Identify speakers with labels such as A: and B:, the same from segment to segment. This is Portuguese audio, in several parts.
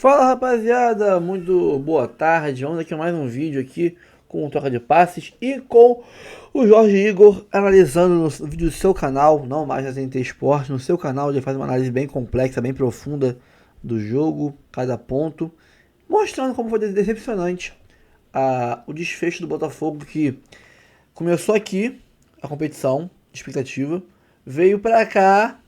A: Fala rapaziada, muito boa tarde. Vamos aqui a mais um vídeo aqui com troca de passes e com o Jorge Igor analisando no vídeo do seu canal, não mais na TNT Esporte, no seu canal ele faz uma análise bem complexa, bem profunda do jogo, cada ponto, mostrando como foi decepcionante o desfecho do Botafogo, que começou aqui a competição de expectativa, veio pra cá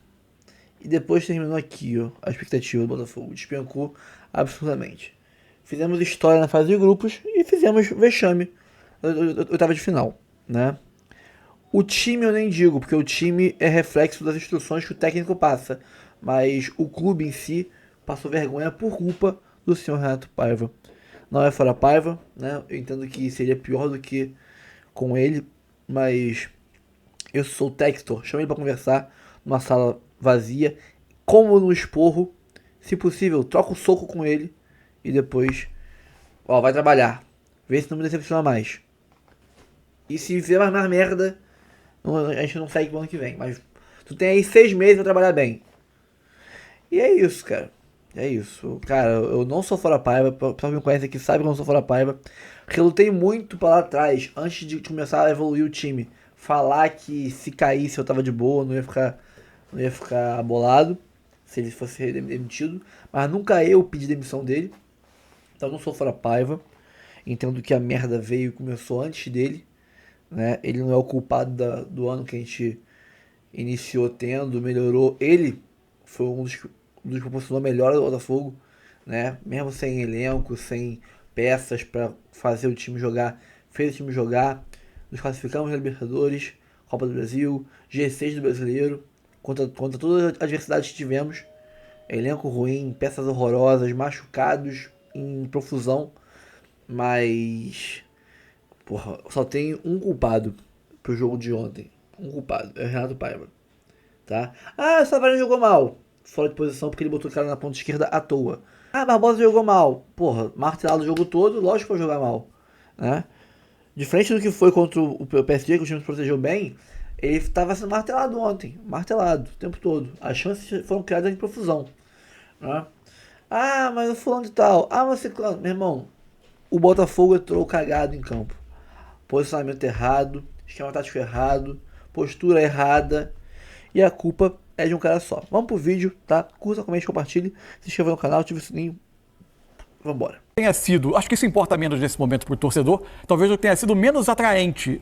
A: e depois terminou aqui, ó, a expectativa do Botafogo despencou absurdamente. Fizemos história na fase de grupos e fizemos vexame na oitava de final, né? O time eu nem digo, porque o time é reflexo das instruções que o técnico passa, mas o clube em si passou vergonha por culpa do senhor Renato Paiva. Não é fora Paiva, né? Eu entendo que seria pior do que com ele, mas eu sou o Textor, chama ele para conversar numa sala vazia, como no esporro, se possível, troca o soco com ele e depois, ó, vai trabalhar, vê se não me decepciona mais. E se fizer mais merda, a gente não segue pro ano que vem, mas tu tem aí 6 meses pra trabalhar bem. E é isso, cara. É isso. Cara, eu não sou fora Paiva, o pessoal que me conhece aqui sabe que eu não sou fora Paiva. Porque eu lutei muito pra lá atrás, antes de começar a evoluir o time. Falar que se caísse eu tava de boa, não ia ficar abolado se ele fosse demitido. Mas nunca eu pedi demissão dele. Então eu não sou fora Paiva. Entendo que a merda veio e começou antes dele, né? Ele não é o culpado do ano que a gente iniciou tendo, melhorou. Ele foi um dos que proporcionou a melhora do Botafogo, né? Mesmo sem elenco, sem peças para fazer o time jogar, fez o time jogar. Nos classificamos na Libertadores, Copa do Brasil, G6 do Brasileiro, contra todas as adversidades que tivemos. Elenco ruim, peças horrorosas, machucados em profusão, mas porra, só tem um culpado pro jogo de ontem. Um culpado, é o Renato Paiva, tá? Ah, o Savarino jogou mal, fora de posição porque ele botou o cara na ponta esquerda à toa. Ah, Barbosa jogou mal. Porra, martelado o jogo todo, lógico que vai jogar mal, né? Diferente do que foi contra o PSG, que o time se protegeu bem, ele estava sendo martelado ontem. Martelado o tempo todo. As chances foram criadas em profusão, né? Ah, mas o fulano de tal. Ah, mas você... Meu irmão, o Botafogo entrou cagado em campo. Posicionamento errado, esquema tático errado, postura errada. E a culpa é de um cara só. Vamos pro vídeo, tá? Curta, comente, compartilhe. Se inscreva no canal, ative o sininho. Vambora.
B: Tenha sido, acho que isso importa menos nesse momento para o torcedor, talvez eu tenha sido menos atraente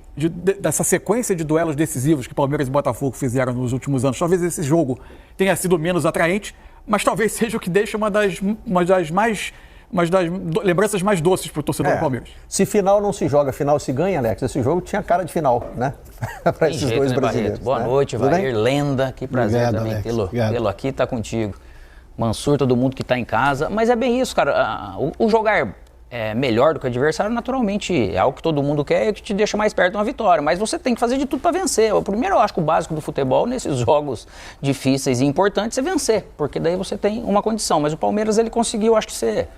B: dessa sequência de duelos decisivos que Palmeiras e Botafogo fizeram nos últimos anos. Talvez esse jogo tenha sido menos atraente, mas talvez seja o que deixa uma das lembranças mais doces para o torcedor do Palmeiras.
C: Se final não se joga, final se ganha, Alex. Esse jogo tinha cara de final, né? Para esses
D: jeito,
C: dois
D: né,
C: brasileiros.
D: Barreto? Boa
C: né?
D: noite, Vair, lenda. Que prazer
E: Obrigado,
D: também
E: Alex.
D: tê-lo aqui, tá contigo. Mansur, todo mundo que tá em casa. Mas é bem isso, cara. O jogar melhor do que o adversário, naturalmente, é algo que todo mundo quer e que te deixa mais perto de uma vitória. Mas você tem que fazer de tudo para vencer. Primeiro, eu acho que o básico do futebol, nesses jogos difíceis e importantes, é vencer. Porque daí você tem uma condição. Mas o Palmeiras, ele conseguiu, acho que ser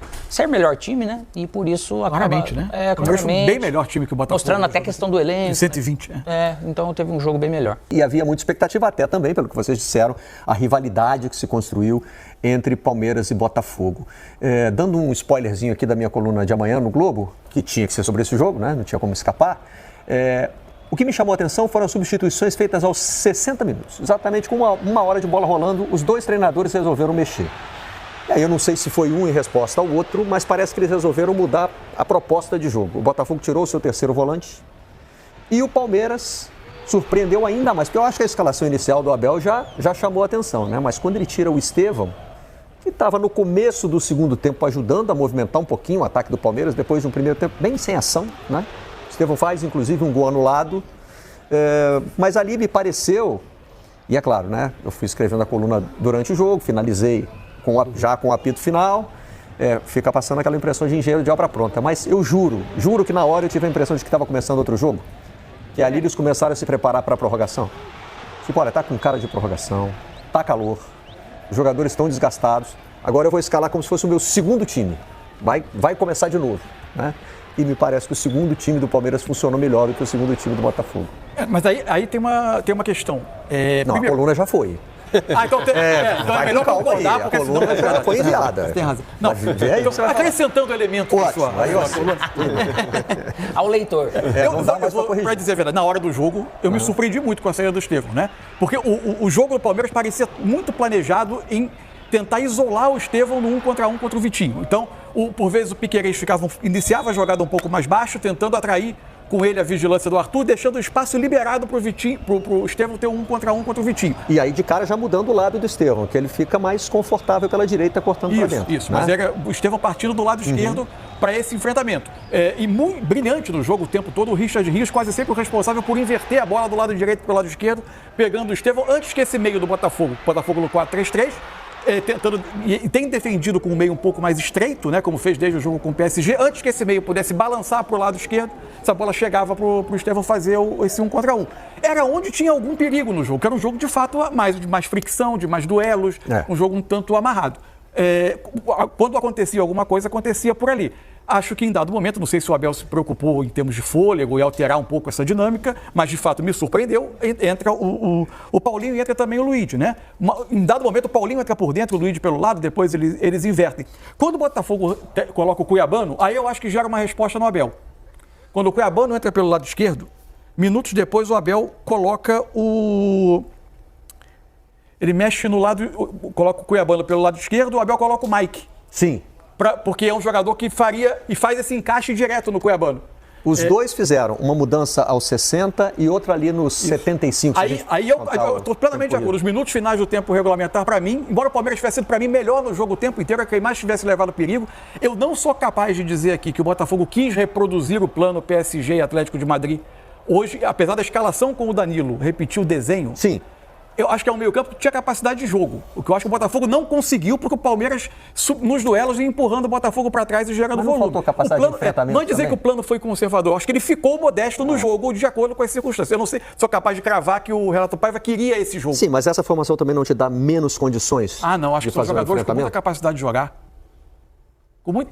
D: melhor time, né? E por isso acaba...
B: Claramente, né?
D: É,
B: O Palmeiras foi bem melhor time que o Botafogo.
D: Mostrando até a questão do elenco.
B: 120,
D: então teve um jogo bem melhor.
C: E havia muita expectativa até também, pelo que vocês disseram, a rivalidade que se construiu entre Palmeiras e Botafogo. Dando um spoilerzinho aqui da minha coluna de amanhã no Globo, que tinha que ser sobre esse jogo, né? Não tinha como escapar. O que me chamou a atenção foram as substituições feitas aos 60 minutos. Exatamente com uma hora de bola rolando, os dois treinadores resolveram mexer. E aí eu não sei se foi um em resposta ao outro, mas parece que eles resolveram mudar a proposta de jogo. O Botafogo tirou o seu terceiro volante e o Palmeiras surpreendeu ainda mais, porque eu acho que a escalação inicial do Abel já chamou a atenção, né? Mas quando ele tira o Estevão, que estava no começo do segundo tempo ajudando a movimentar um pouquinho o ataque do Palmeiras, depois de um primeiro tempo bem sem ação, né? O Estevão faz, inclusive, um gol anulado, mas ali me pareceu, e é claro, né? Eu fui escrevendo a coluna durante o jogo, finalizei já com o apito final, fica passando aquela impressão de engenheiro de obra pronta, mas eu juro que na hora eu tive a impressão de que estava começando outro jogo, que ali eles começaram a se preparar para a prorrogação. Tipo, olha, tá com cara de prorrogação, tá calor, os jogadores estão desgastados, agora eu vou escalar como se fosse o meu segundo time, vai começar de novo, né? E me parece que o segundo time do Palmeiras funcionou melhor do que o segundo time do Botafogo.
B: Mas aí tem uma questão.
C: Não,
B: Primeiro,
C: a coluna já foi.
B: Então, então é melhor concordar, porque senão vai ficar...
C: foi enviada.
B: Tem razão. Não, então, acrescentando elementos na sua coluna.
D: Ao leitor.
B: Para dizer a verdade, na hora do jogo, eu me surpreendi muito com a saída do Estevão, né? Porque o jogo do Palmeiras parecia muito planejado em tentar isolar o Estevão no 1 contra o Vitinho. Então, por vezes o Piquerez iniciava a jogada um pouco mais baixo, tentando atrair com ele a vigilância do Arthur, deixando o espaço liberado para o Estevão ter 1 contra o Vitinho.
C: E aí, de cara, já mudando o lado do Estevão, que ele fica mais confortável pela direita, cortando para dentro.
B: Isso, né? Mas era o Estevão partindo do lado esquerdo para esse enfrentamento. E muito brilhante no jogo o tempo todo, o Richard Rios quase sempre o responsável por inverter a bola do lado direito para o lado esquerdo, pegando o Estevão antes que esse meio do Botafogo no 4-3-3, tem defendido com o meio um pouco mais estreito, né, como fez desde o jogo com o PSG, antes que esse meio pudesse balançar para o lado esquerdo, essa bola chegava para o Estevão fazer esse 1 contra 1. Era onde tinha algum perigo no jogo, que era um jogo de fato de mais fricção, de mais duelos, um jogo um tanto amarrado. Quando acontecia alguma coisa, acontecia por ali. Acho que em dado momento, não sei se o Abel se preocupou em termos de fôlego e alterar um pouco essa dinâmica, mas de fato me surpreendeu. Entra o Paulinho e entra também o Luigi, né? Em dado momento, o Paulinho entra por dentro, o Luigi pelo lado, depois eles invertem. Quando o Botafogo coloca o Cuiabano, aí eu acho que gera uma resposta no Abel. Quando o Cuiabano entra pelo lado esquerdo, minutos depois o Abel coloca ele mexe no lado, coloca o Cuiabano pelo lado esquerdo, o Abel coloca o Mike.
C: Sim.
B: Porque é um jogador que faz esse encaixe direto no Cuiabano.
C: Os dois fizeram uma mudança aos 60 e outra ali nos 75.
B: Aí eu estou plenamente de acordo. Os minutos finais do tempo regulamentar, para mim, embora o Palmeiras tivesse sido para mim melhor no jogo o tempo inteiro, quem mais tivesse levado perigo, eu não sou capaz de dizer aqui que o Botafogo quis reproduzir o plano PSG e Atlético de Madrid. Hoje, apesar da escalação com o Danilo repetir o desenho... Sim. Eu acho que é um meio-campo que tinha capacidade de jogo. O que eu acho que o Botafogo não conseguiu, porque o Palmeiras, nos duelos, ia empurrando o Botafogo para trás e gerando volume.
C: Não faltou capacidade de enfrentamento
B: não dizer que o plano foi conservador. Eu acho que ele ficou modesto no jogo, de acordo com as circunstâncias. Eu não sou capaz de cravar que o Renato Paiva queria esse jogo.
C: Sim, mas essa formação também não te dá menos condições?
B: Não. Acho que são jogadores com muita capacidade de jogar.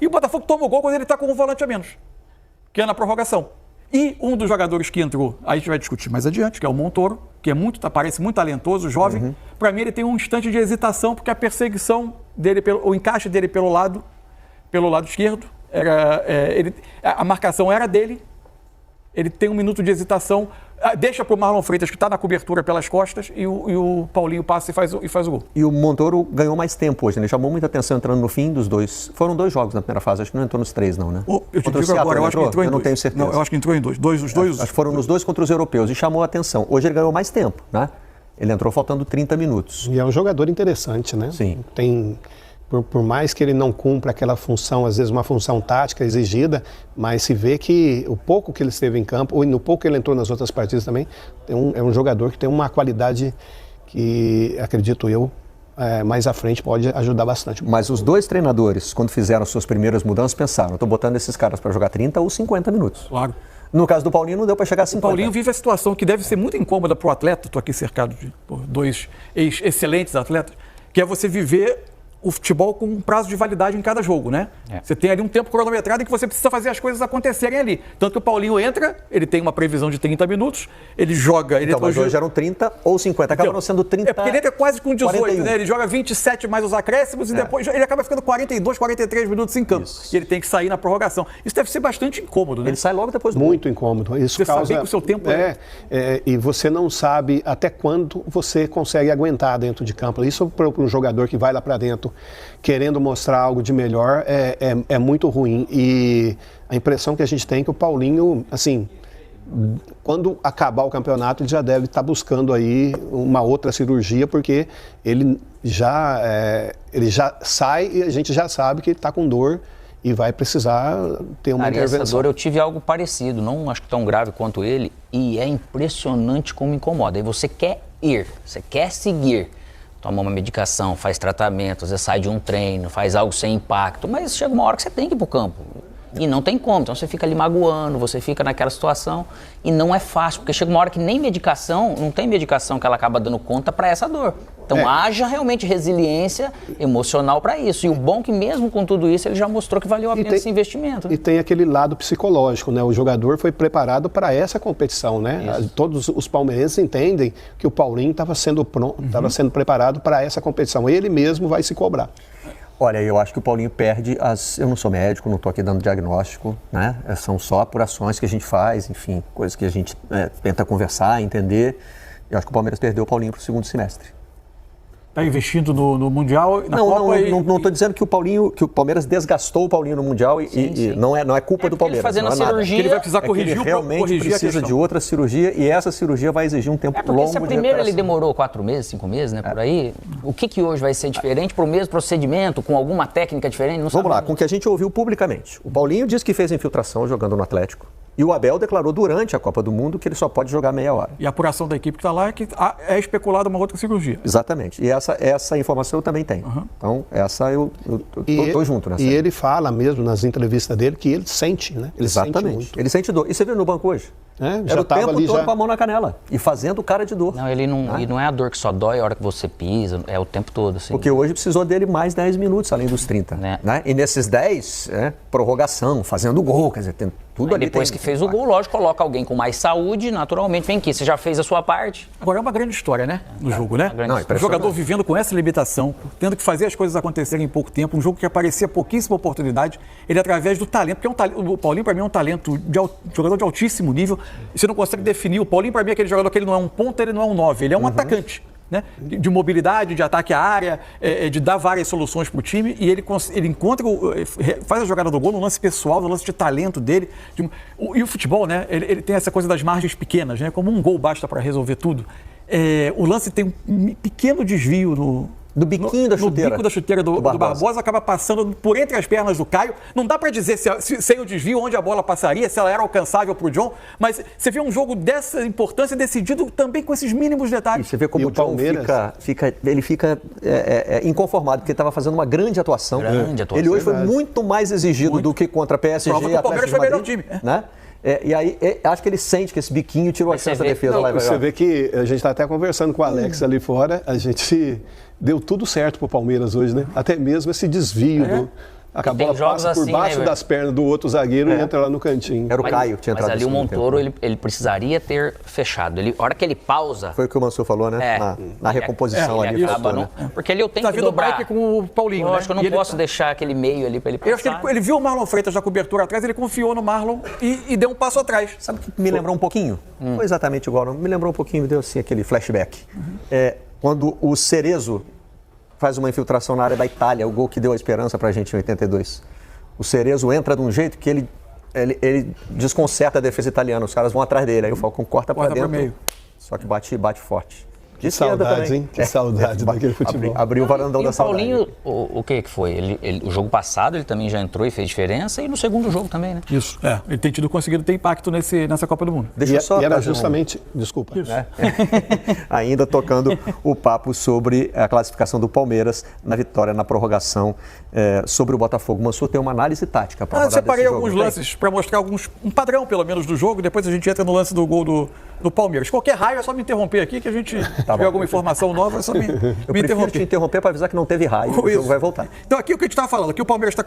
B: E o Botafogo toma o gol quando ele está com um volante a menos, que é na prorrogação. E um dos jogadores que entrou, aí a gente vai discutir mais adiante, que é o Montoro, que parece muito talentoso, jovem. Para mim, ele tem um instante de hesitação, porque a perseguição dele, o encaixe dele pelo lado esquerdo, a marcação era dele. Ele tem um minuto de hesitação, deixa para o Marlon Freitas, que está na cobertura pelas costas, e o Paulinho passa e faz o gol.
C: E o Montoro ganhou mais tempo hoje, né? Chamou muita atenção entrando no fim dos dois. Foram 2 jogos na primeira fase, acho que não entrou nos 3 não, né?
B: Eu te digo agora, eu acho que entrou em 2.
C: Eu não tenho certeza.
B: Não, eu acho que entrou em 2.
C: Acho que foram nos 2 contra os europeus e chamou a atenção. Hoje ele ganhou mais tempo, né? Ele entrou faltando 30 minutos.
E: E é um jogador interessante, né?
C: Sim.
E: Por mais que ele não cumpra aquela função, às vezes uma função tática exigida, mas se vê que o pouco que ele esteve em campo, ou no pouco que ele entrou nas outras partidas também, é um jogador que tem uma qualidade que, acredito eu, mais à frente pode ajudar bastante.
C: Mas os 2 treinadores, quando fizeram suas primeiras mudanças, pensaram, estou botando esses caras para jogar 30 ou 50 minutos.
B: Claro.
C: No caso do Paulinho, não deu para chegar a 50.
B: O Paulinho vive a situação que deve ser muito incômoda para o atleta, estou aqui cercado por 2 excelentes atletas, que é você viver o futebol com um prazo de validade em cada jogo, né? Você tem ali um tempo cronometrado em que você precisa fazer as coisas acontecerem ali. Tanto que o Paulinho entra, ele tem uma previsão de 30 minutos, ele joga...
C: Mas hoje eram 30 ou 50, acabam sendo 30...
B: Porque ele entra quase com 18,
C: 41.
B: né? Ele joga 27 mais os acréscimos e depois ele acaba ficando 42, 43 minutos em campo. Isso. E ele tem que sair na prorrogação. Isso deve ser bastante incômodo, né?
C: Ele sai logo depois do
E: Muito incômodo. Isso
B: você
E: causa...
B: saber que o seu tempo
E: e você não sabe até quando você consegue aguentar dentro de campo. Isso para um jogador que vai lá para dentro querendo mostrar algo de melhor é muito ruim. E a impressão que a gente tem é que o Paulinho, assim, quando acabar o campeonato, ele já deve estar buscando aí uma outra cirurgia, porque ele já sai e a gente já sabe que ele está com dor e vai precisar ter uma intervenção.
D: Essa dor eu tive algo parecido, não acho que tão grave quanto ele, e é impressionante como incomoda. Aí você quer ir, você quer seguir. Toma uma medicação, faz tratamento, às vezes sai de um treino, faz algo sem impacto, mas chega uma hora que você tem que ir pro campo. E não tem como, então você fica ali magoando, você fica naquela situação e não é fácil, porque chega uma hora que nem medicação, não tem medicação que ela acaba dando conta para essa dor. Então haja realmente resiliência emocional para isso. E o bom é que mesmo com tudo isso, ele já mostrou que valeu a pena esse investimento. Né?
E: E tem aquele lado psicológico, né? O jogador foi preparado para essa competição, né? Todos os palmeirenses entendem que o Paulinho estava sendo pronto, estava sendo preparado para essa competição. Ele mesmo vai se cobrar.
C: Olha, eu acho que o Paulinho perde eu não sou médico, não estou aqui dando diagnóstico, né? São só apurações que a gente faz, enfim, coisas que a gente tenta conversar, entender. Eu acho que o Palmeiras perdeu o Paulinho para o segundo semestre.
B: Está investindo no Mundial, na Copa
C: Não estou dizendo que o Palmeiras desgastou o Paulinho no Mundial e não é culpa do Palmeiras.
D: Fazendo a cirurgia,
B: ele vai precisar corrigir
C: ele realmente precisa de outra cirurgia e essa cirurgia vai exigir um tempo longo
D: se a
C: de
D: primeira ele demorou 4 meses, 5 meses, né, por aí, o que hoje vai ser diferente para o mesmo procedimento, com alguma técnica diferente?
C: Vamos lá, com o que a gente ouviu publicamente. O Paulinho disse que fez infiltração jogando no Atlético. E o Abel declarou durante a Copa do Mundo que ele só pode jogar meia hora.
B: E a apuração da equipe que está lá é que é especulada uma outra cirurgia.
C: Exatamente. E essa informação eu também tenho. Então, essa eu estou junto nessa.
E: E ele fala mesmo nas entrevistas dele que ele sente, né? Ele
C: Exatamente.
E: Sente muito.
C: Ele sente dor. E você viu no banco hoje?
E: Já
C: era o tempo
E: ali,
C: todo com a mão na canela e fazendo cara de dor.
D: Não, ele não, e não é a dor que só dói a hora que você pisa, é o tempo todo. Assim.
C: Porque hoje precisou dele mais 10 minutos, além dos 30. Né? E nesses 10, prorrogação, fazendo gol, quer dizer, tem tudo ali.
D: Depois que fez o gol, lógico, coloca alguém com mais saúde, naturalmente, vem aqui, você já fez a sua parte.
B: Agora é uma grande história, né, no jogo, né? O jogador vivendo com essa limitação, tendo que fazer as coisas acontecerem em pouco tempo, um jogo que aparecia pouquíssima oportunidade, ele através do talento, porque o Paulinho para mim é um talento jogador de altíssimo nível, e você não consegue definir, o Paulinho para mim é aquele jogador que ele não é um ponta, ele não é um 9, ele é um atacante. Né? De mobilidade, de ataque à área, de dar várias soluções para o time, e ele encontra, faz a jogada do gol no lance pessoal, no lance de talento dele. E o futebol, né? Ele tem essa coisa das margens pequenas, né? Como um gol basta para resolver tudo. O lance tem um pequeno desvio
C: do biquinho da chuteira.
B: No bico da chuteira do Barbosa, acaba passando por entre as pernas do Caio. Não dá para dizer sem o desvio onde a bola passaria, se ela era alcançável para o John, mas você vê um jogo dessa importância decidido também com esses mínimos detalhes.
C: E você vê como o John
E: Palmeiras
C: fica inconformado, porque ele estava fazendo uma grande atuação. Ele hoje foi muito mais exigido do que contra a PSG.
B: Prova que o Palmeiras foi o melhor time.
C: Né? E aí, acho que ele sente que esse biquinho tirou a chance da defesa.
E: Você vê que a gente está até conversando com o Alex ali fora, a gente deu tudo certo pro Palmeiras hoje, né? Até mesmo esse desvio. A bola passa por baixo das pernas do outro zagueiro e entra lá no cantinho.
C: Era o Caio que tinha entrado.
D: Mas ali o Montoro, ele precisaria ter fechado. A hora que ele pausa...
C: Foi o que o Mansur falou, né? Na recomposição ali.
D: Acaba, né? Porque ali eu tenho que dobrar.
B: Tá com o Paulinho,
D: eu acho que eu não posso deixar aquele meio ali para ele passar.
B: Eu acho que ele viu o Marlon Freitas na cobertura atrás, ele confiou no Marlon e deu um passo atrás.
C: Sabe o que me lembrou um pouquinho? Não foi exatamente igual, não. Me lembrou um pouquinho, me deu assim aquele flashback. Quando o Cerezo faz uma infiltração na área da Itália, o gol que deu a esperança pra gente em 82. O Cerezo entra de um jeito que ele desconcerta a defesa italiana, os caras vão atrás dele, aí o Falcão corta pra dentro,
B: meio.
C: Só que bate forte.
E: Que saudade, hein? Que saudade daquele futebol.
C: Abriu o varandão da saudade.
D: E o Paulinho, o que foi? O jogo passado ele também já entrou e fez diferença, e no segundo jogo também, né?
B: Isso, ele tem conseguido ter impacto nessa Copa do Mundo.
C: Deixa eu só
E: e era justamente... Desculpa.
C: Ainda tocando o papo sobre a classificação do Palmeiras na vitória, na prorrogação sobre o Botafogo. O Mansur tem uma análise tática para rodar
B: separei
C: desse
B: alguns
C: jogo,
B: lances para mostrar um padrão, pelo menos, do jogo. Depois a gente entra no lance do gol do Palmeiras. Qualquer raio é só me interromper aqui, que a gente tiver alguma informação nova, é só me interromper.
C: Te interromper para avisar que não teve raio, o jogo vai voltar.
B: Então aqui o que a gente estava falando, aqui o Palmeiras está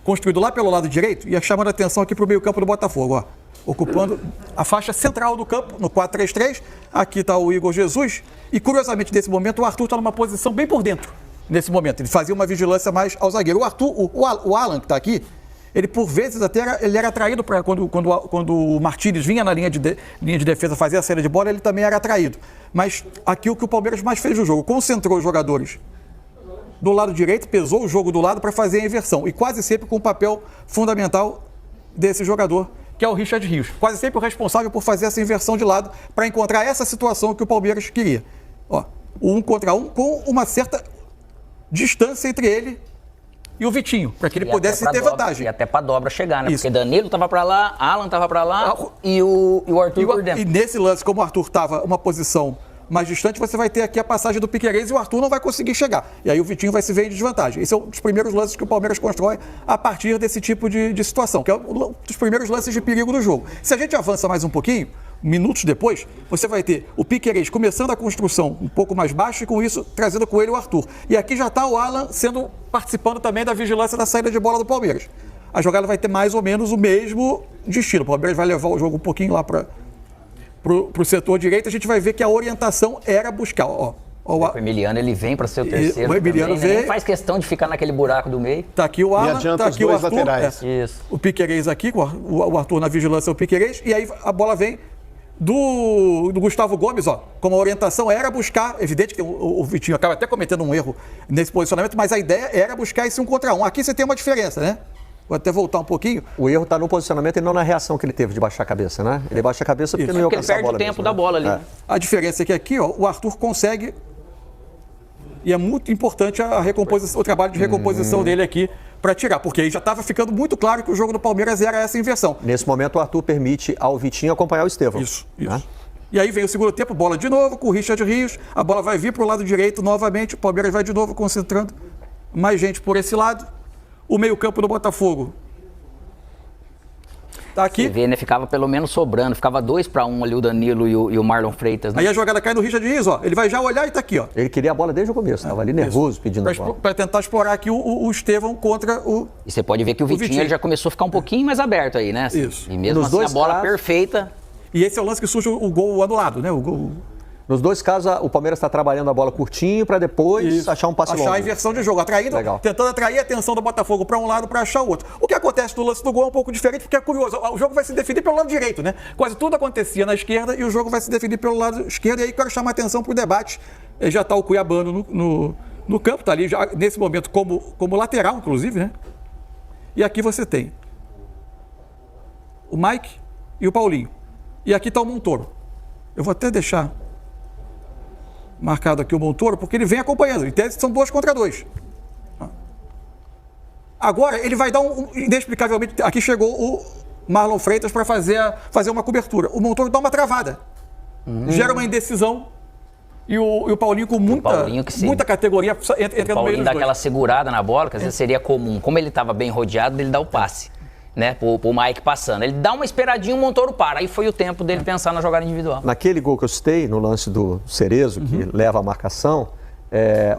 B: construído lá pelo lado direito e chamando a atenção aqui para o meio campo do Botafogo, ó, ocupando a faixa central do campo, no 4-3-3, aqui está o Igor Jesus e curiosamente nesse momento o Arthur está numa posição bem por dentro, nesse momento, ele fazia uma vigilância mais ao zagueiro. O Arthur, o Alan que está aqui, ele por vezes até ele era atraído para quando o Martínez vinha na linha de defesa fazer a saída de bola, ele também era atraído. Mas aqui o que o Palmeiras mais fez no jogo, concentrou os jogadores do lado direito, pesou o jogo do lado para fazer a inversão. E quase sempre com o papel fundamental desse jogador, que é o Richard Rios. Quase sempre o responsável por fazer essa inversão de lado para encontrar essa situação que o Palmeiras queria. Ó, o 1 contra 1 com uma certa distância entre ele e o Vitinho, para que ele pudesse ter vantagem.
D: E até para dobra chegar, né? Isso. Porque Danilo estava para lá, Alan estava para lá e o Arthur por dentro.
B: E nesse lance, como o Arthur estava uma posição mais distante, você vai ter aqui a passagem do Piquerez e o Arthur não vai conseguir chegar. E aí o Vitinho vai se ver em desvantagem. Esse é um dos primeiros lances que o Palmeiras constrói a partir desse tipo de situação, que é um dos primeiros lances de perigo do jogo. Se a gente avança mais um pouquinho, minutos depois, você vai ter o Piquerez começando a construção um pouco mais baixo e com isso trazendo com ele o Arthur. E aqui já está o Alan participando também da vigilância da saída de bola do Palmeiras. A jogada vai ter mais ou menos o mesmo destino. O Palmeiras vai levar o jogo um pouquinho lá para o setor direito. A gente vai ver que a orientação era buscar.
D: O Emiliano, ele vem para ser o terceiro.
B: O Emiliano
D: também,
B: vem.
D: Né? Nem faz questão de ficar naquele buraco do meio.
B: Tá aqui o Alan, tá aqui o Arthur.
E: Isso.
B: O Piquerez aqui, o Arthur na vigilância, o Piquerez. E aí a bola vem do Gustavo Gomes, como a orientação era buscar, evidente que o Vitinho acaba até cometendo um erro nesse posicionamento, mas a ideia era buscar esse 1 contra 1. Aqui você tem uma diferença, né? Vou até voltar um pouquinho.
C: O erro está no posicionamento e não na reação que ele teve de baixar a cabeça, né? Ele baixa a cabeça porque não ia alcançar a bola.
D: Ele perde o tempo da bola ali.
C: É.
B: A diferença é que aqui, o Arthur consegue, e é muito importante o trabalho de recomposição dele aqui para tirar, porque aí já estava ficando muito claro que o jogo do Palmeiras era essa inversão.
C: Nesse momento, o Arthur permite ao Vitinho acompanhar o Estevão.
B: Isso.
C: Né?
B: E aí vem o segundo tempo, bola de novo com o Richard Rios, a bola vai vir para o lado direito novamente, o Palmeiras vai de novo concentrando mais gente por esse lado. O meio-campo do Botafogo tá aqui.
D: Você vê, né? Ficava pelo menos sobrando, ficava 2-1 ali o Danilo e o Marlon Freitas. Né?
B: Aí a jogada cai no Richard Rios, ele vai já olhar e tá aqui,
C: Ele queria a bola desde o começo, estava ali nervoso pedindo a bola.
B: Para tentar explorar aqui o Estevão contra o...
D: E você pode ver que o Vitinho ele já começou a ficar um pouquinho mais aberto aí, né?
B: Isso.
D: E mesmo assim, a bola perfeita.
B: E esse é o lance que surge o gol anulado, né? O gol...
C: Nos dois casos, o Palmeiras está trabalhando a bola curtinho para depois achar um passe longo.
B: Achar a inversão de jogo, tentando atrair a atenção do Botafogo para um lado para achar o outro. O que acontece no lance do gol é um pouco diferente, porque é curioso. O jogo vai se definir pelo lado direito, né? Quase tudo acontecia na esquerda e o jogo vai se definir pelo lado esquerdo. E aí quero chamar a atenção para o debate. Já está o Cuiabano no campo, está ali já, nesse momento como lateral, inclusive, né? E aqui você tem o Mike e o Paulinho. E aqui está o Montoro. Eu vou até deixar marcado aqui o Montoro, porque ele vem acompanhando. Em tese, são 2 contra 2. Agora, ele vai dar inexplicavelmente... Aqui chegou o Marlon Freitas para fazer uma cobertura. O Montoro dá uma travada. Gera uma indecisão. E o Paulinho com muita categoria entra no meio dos dois.
D: O Paulinho dá aquela segurada na bola, que às vezes seria comum. Como ele estava bem rodeado, ele dá o passe. Né, pro Mike passando. Ele dá uma esperadinha, o Montoro para. Aí foi o tempo dele pensar na jogada individual.
C: Naquele gol que eu citei, no lance do Cerezo, que leva a marcação,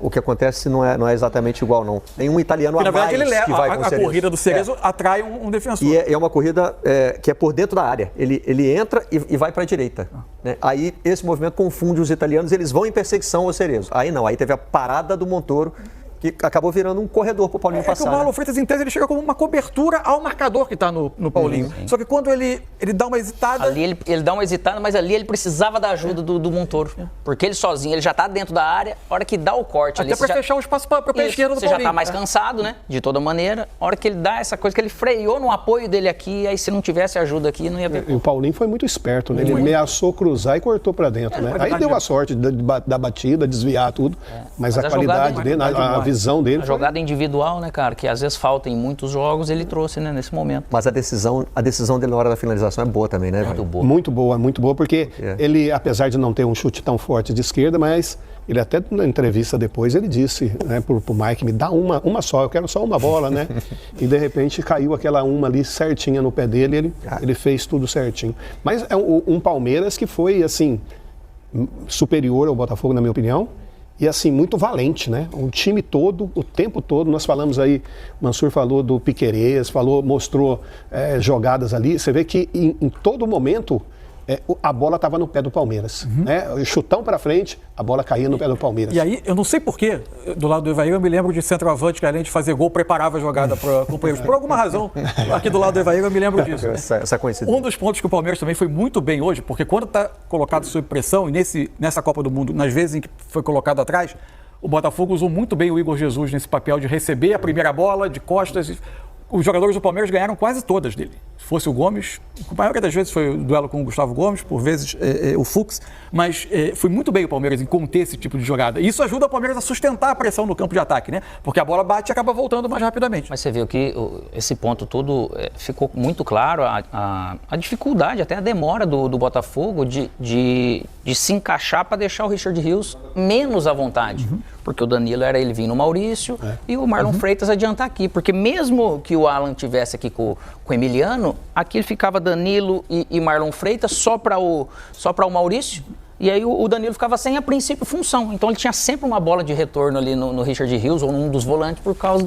C: o que acontece não é exatamente igual, não. Tem um italiano a mais que vai com o Cerezo.
B: A corrida do Cerezo atrai um defensor.
C: E é uma corrida que é por dentro da área. Ele entra e vai para a direita. Né? Aí esse movimento confunde os italianos, eles vão em perseguição ao Cerezo. Aí não, aí teve a parada do Montoro, que acabou virando um corredor para o Paulinho passar.
B: Que o Marlon Freitas, em tese, ele chega como uma cobertura ao marcador que está no Paulinho. Só que quando ele dá uma hesitada...
D: Ali ele dá uma hesitada, mas ali ele precisava da ajuda do Montoro. Porque ele sozinho, ele já está dentro da área, a hora que dá o corte...
B: Até para fechar o espaço para o pé esquerdo do
D: Você
B: Paulinho.
D: já está mais cansado, né? De toda maneira. A hora que ele dá essa coisa, que ele freou no apoio dele aqui, aí se não tivesse ajuda aqui, não ia ver.
E: E o Paulinho foi muito esperto, né? Ele ameaçou cruzar e cortou para dentro, né? Aí deu a sorte da batida, desviar tudo. Mas a qualidade dele, a visão dele...
D: A jogada individual, né, cara, que às vezes falta em muitos jogos, ele trouxe, né, nesse momento.
C: Mas a decisão dele na hora da finalização é boa também, né,
D: Muito boa.
E: Muito boa, porque ele, apesar de não ter um chute tão forte de esquerda, mas ele até na entrevista depois, ele disse, né, pro Mike, me dá uma só, eu quero só uma bola, né? E de repente caiu aquela uma ali certinha no pé dele, ele fez tudo certinho. Mas é um Palmeiras que foi, assim, superior ao Botafogo, na minha opinião. E assim, muito valente, né? Um time todo, o tempo todo, nós falamos aí, o Mansur falou do Piquerez, mostrou jogadas ali, você vê que em todo momento a bola estava no pé do Palmeiras, né? Chutão para frente, a bola caía no pé do Palmeiras.
B: E aí, eu não sei porquê, do lado do Evair, eu me lembro de centroavante que além de fazer gol, preparava a jogada para companheiros. Por alguma razão, aqui do lado do Evair, eu me lembro disso.
C: Essa coincidência.
B: Um dos pontos que o Palmeiras também foi muito bem hoje, porque quando está colocado sob pressão, e nessa Copa do Mundo, nas vezes em que foi colocado atrás, o Botafogo usou muito bem o Igor Jesus nesse papel de receber a primeira bola de costas. Os jogadores do Palmeiras ganharam quase todas dele. Se fosse o Gomes, a maioria das vezes foi o duelo com o Gustavo Gomes, por vezes o Fux, mas foi muito bem o Palmeiras em conter esse tipo de jogada. E isso ajuda o Palmeiras a sustentar a pressão no campo de ataque, né? Porque a bola bate e acaba voltando mais rapidamente.
D: Mas você viu que esse ponto todo ficou muito claro, a dificuldade, até a demora do Botafogo de se encaixar para deixar o Richard Rios menos à vontade. Porque o Danilo era ele vir no Maurício e o Marlon Freitas adiantar aqui. Porque mesmo que o Alan tivesse aqui com o Emiliano, Savarino, aqui ele ficava Danilo e Marlon Freitas só para o Maurício. E aí o Danilo ficava sem, a princípio, função. Então ele tinha sempre uma bola de retorno ali no Richard Rios ou num dos volantes por causa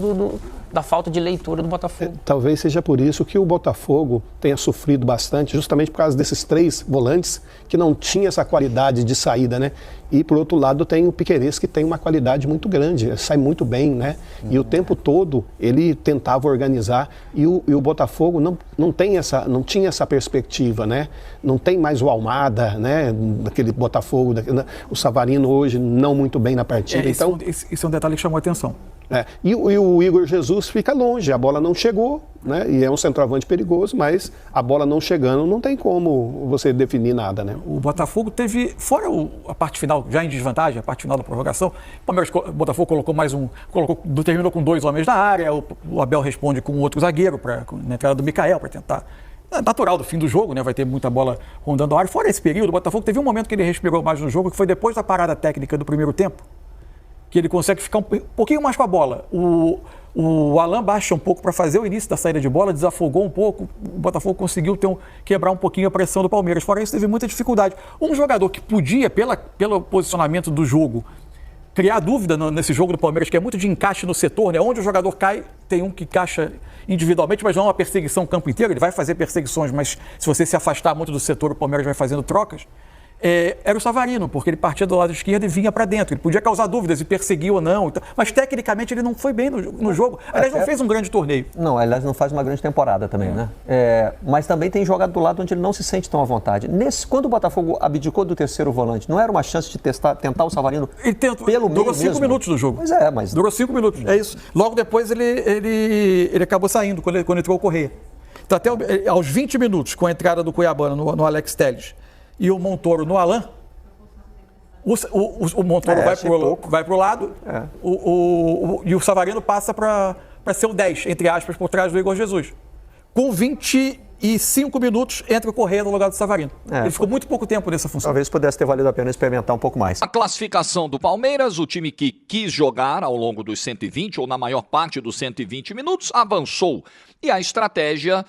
D: da falta de leitura do Botafogo.
E: Talvez seja por isso que o Botafogo tenha sofrido bastante, justamente por causa desses 3 volantes que não tinha essa qualidade de saída, né? E por outro lado tem o Piquerez, que tem uma qualidade muito grande, sai muito bem, né? E o tempo todo ele tentava organizar e o Botafogo não tinha essa perspectiva, né? Não tem mais o Almada, né? Daquele Botafogo, o Savarino hoje não muito bem na partida. Então,
B: esse é um detalhe que chamou a atenção.
E: E o Igor Jesus fica longe, a bola não chegou, né? E é um centroavante perigoso, mas a bola não chegando não tem como você definir nada, né?
B: O Botafogo teve, fora a parte final, já em desvantagem, a parte final da prorrogação, o Botafogo colocou terminou com 2 homens na área, o Abel responde com outro zagueiro, na entrada do Mikael, para tentar. É natural do fim do jogo, né? Vai ter muita bola rondando a área. Fora esse período, o Botafogo teve um momento que ele respirou mais no jogo, que foi depois da parada técnica do primeiro tempo, que ele consegue ficar um pouquinho mais com a bola. O Alan baixa um pouco para fazer o início da saída de bola, desafogou um pouco, o Botafogo conseguiu quebrar um pouquinho a pressão do Palmeiras. Fora isso, teve muita dificuldade. Um jogador que podia, pelo posicionamento do jogo, criar dúvida nesse jogo do Palmeiras, que é muito de encaixe no setor, né? Onde o jogador cai, tem um que encaixa individualmente, mas não é uma perseguição o campo inteiro, ele vai fazer perseguições, mas se você se afastar muito do setor, o Palmeiras vai fazendo trocas. Era o Savarino, porque ele partia do lado esquerdo e vinha para dentro. Ele podia causar dúvidas se perseguiu ou não. Mas, tecnicamente, ele não foi bem no jogo. Aliás, não fez um grande torneio.
C: Não, aliás, não faz uma grande temporada também, né? Mas também tem jogado do lado onde ele não se sente tão à vontade. Quando o Botafogo abdicou do terceiro volante, não era uma chance de tentar o Savarino pelo meio
B: Durou 5
C: mesmo?
B: minutos do jogo.
C: Pois é, mas...
B: Durou 5 minutos, é isso. Logo depois, ele acabou saindo, quando entrou o Correia. Então, até aos 20 minutos, com a entrada do Cuiabano no Alex Telles e o Montoro no Alan, o Montoro vai para o lado e o Savarino passa para ser o 10, entre aspas, por trás do Igor Jesus. Com 25 minutos, entra o Correia no lugar do Savarino. Ele ficou muito pouco tempo nessa função.
C: Talvez pudesse ter valido a pena experimentar um pouco mais.
F: A classificação do Palmeiras, o time que quis jogar ao longo dos 120 ou na maior parte dos 120 minutos, avançou. E a estratégia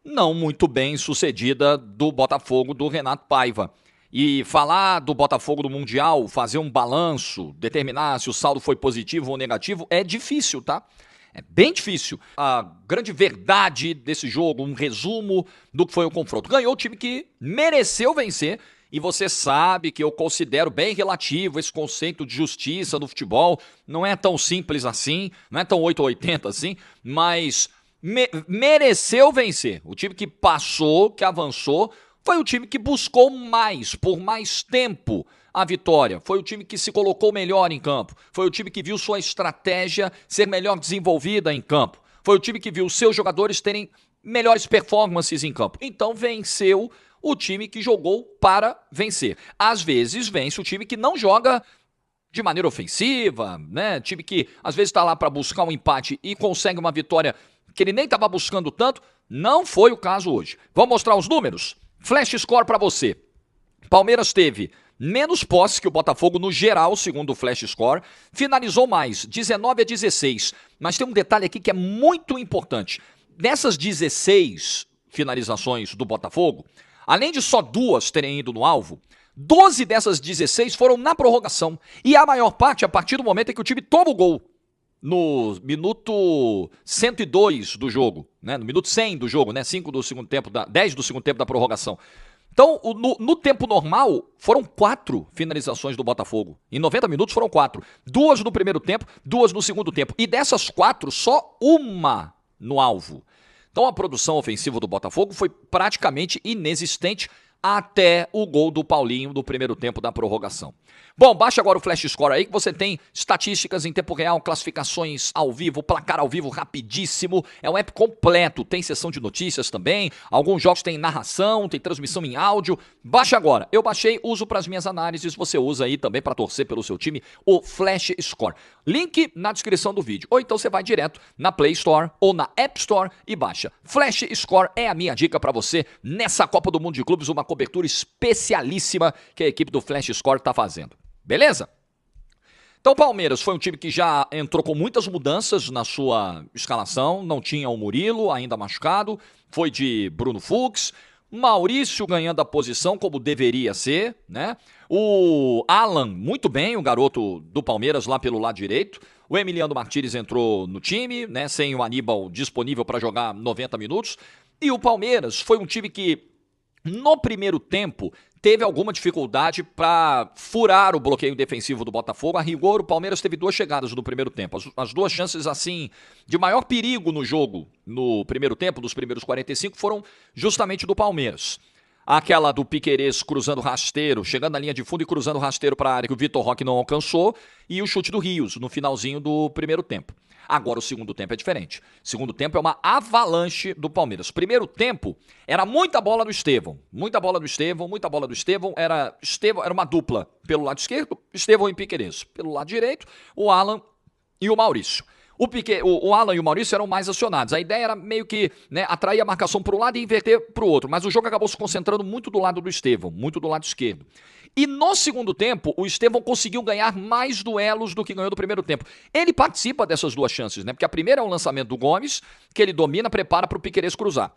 F: não muito bem sucedida do Botafogo, do Renato Paiva. E falar do Botafogo do Mundial, fazer um balanço, determinar se o saldo foi positivo ou negativo, é difícil, tá? É bem difícil. A grande verdade desse jogo, um resumo do que foi o confronto. Ganhou o time que mereceu vencer, e você sabe que eu considero bem relativo esse conceito de justiça no futebol. Não é tão simples assim, não é tão 880 assim, mas mereceu vencer. O time que passou, que avançou, foi o time que buscou mais, por mais tempo, a vitória. Foi o time que se colocou melhor em campo. Foi o time que viu sua estratégia ser melhor desenvolvida em campo. Foi o time que viu seus jogadores terem melhores performances em campo. Então venceu o time que jogou para vencer. Às vezes vence o time que não joga de maneira ofensiva, né? Time que às vezes está lá para buscar um empate e consegue uma vitória que ele nem estava buscando tanto. Não foi o caso hoje. Vamos mostrar os números? Flash score para você. Palmeiras teve menos posse que o Botafogo no geral, segundo o Flash Score. Finalizou mais, 19-16. Mas tem um detalhe aqui que é muito importante. Dessas 16 finalizações do Botafogo, além de só 2 terem ido no alvo, 12 dessas 16 foram na prorrogação. E a maior parte a partir do momento em que o time toma o gol. No minuto 102 do jogo, né? No minuto 100 do jogo, né? 5 do segundo tempo, 10 do segundo tempo da prorrogação. Então, no tempo normal, foram 4 finalizações do Botafogo. Em 90 minutos foram 4. 2 no primeiro tempo, 2 no segundo tempo. E dessas 4, só uma no alvo. Então, a produção ofensiva do Botafogo foi praticamente inexistente até o gol do Paulinho no primeiro tempo da prorrogação. Bom, baixa agora o Flash Score aí que você tem estatísticas em tempo real, classificações ao vivo, placar ao vivo rapidíssimo. É um app completo, tem sessão de notícias também. Alguns jogos tem narração, tem transmissão em áudio. Baixa agora. Eu baixei, uso para as minhas análises. Você usa aí também para torcer pelo seu time o Flash Score. Link na descrição do vídeo. Ou então você vai direto na Play Store ou na App Store e baixa. Flash Score é a minha dica para você nessa Copa do Mundo de Clubes, uma cobertura especialíssima que a equipe do Flash Score está fazendo. Beleza? Então o Palmeiras foi um time que já entrou com muitas mudanças na sua escalação, não tinha o Murilo ainda machucado, foi de Bruno Fux, Maurício ganhando a posição como deveria ser, né? O Alan, muito bem, o garoto do Palmeiras lá pelo lado direito. O Emiliano Martínez entrou no time, né? Sem o Aníbal disponível para jogar 90 minutos. E o Palmeiras foi um time que, no primeiro tempo, teve alguma dificuldade para furar o bloqueio defensivo do Botafogo. A rigor, o Palmeiras teve 2 chegadas no primeiro tempo. As 2 chances, assim, de maior perigo no jogo, no primeiro tempo, dos primeiros 45, foram justamente do Palmeiras. Aquela do Piquerez cruzando rasteiro, chegando na linha de fundo e cruzando rasteiro para a área que o Vitor Roque não alcançou, e o chute do Rios, no finalzinho do primeiro tempo. Agora o segundo tempo é diferente. Segundo tempo é uma avalanche do Palmeiras. Primeiro tempo era muita bola do Estevão. Muita bola do Estevão, muita bola do Estevão. Era uma dupla pelo lado esquerdo, Estevão e Piquerez. Pelo lado direito, o Alan e o Maurício. O Alan e o Maurício eram mais acionados. A ideia era meio que, né, atrair a marcação para um lado e inverter para o outro. Mas o jogo acabou se concentrando muito do lado do Estevão, muito do lado esquerdo. E no segundo tempo, o Estevão conseguiu ganhar mais duelos do que ganhou no primeiro tempo. Ele participa dessas 2 chances, né? Porque a primeira é o lançamento do Gomes, que ele domina, prepara para o Piquerez cruzar.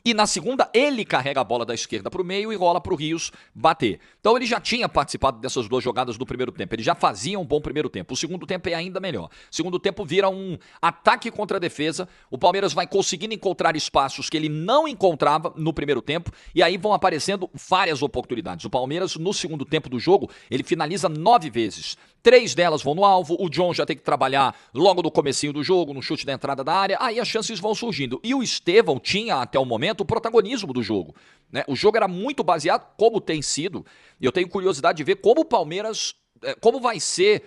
F: E na segunda, ele carrega a bola da esquerda para o meio e rola para o Rios bater. Então ele já tinha participado dessas 2 jogadas do primeiro tempo. Ele já fazia um bom primeiro tempo. O segundo tempo é ainda melhor. O segundo tempo vira um ataque contra a defesa. O Palmeiras vai conseguindo encontrar espaços que ele não encontrava no primeiro tempo. E aí vão aparecendo várias oportunidades. O Palmeiras, no segundo tempo do jogo, ele finaliza 9 vezes. 3 delas vão no alvo, o John já tem que trabalhar logo no comecinho do jogo, no chute da entrada da área, aí as chances vão surgindo. E o Estevão tinha, até o momento, o protagonismo do jogo, né? O jogo era muito baseado, como tem sido, e eu tenho curiosidade de ver como o Palmeiras, como vai ser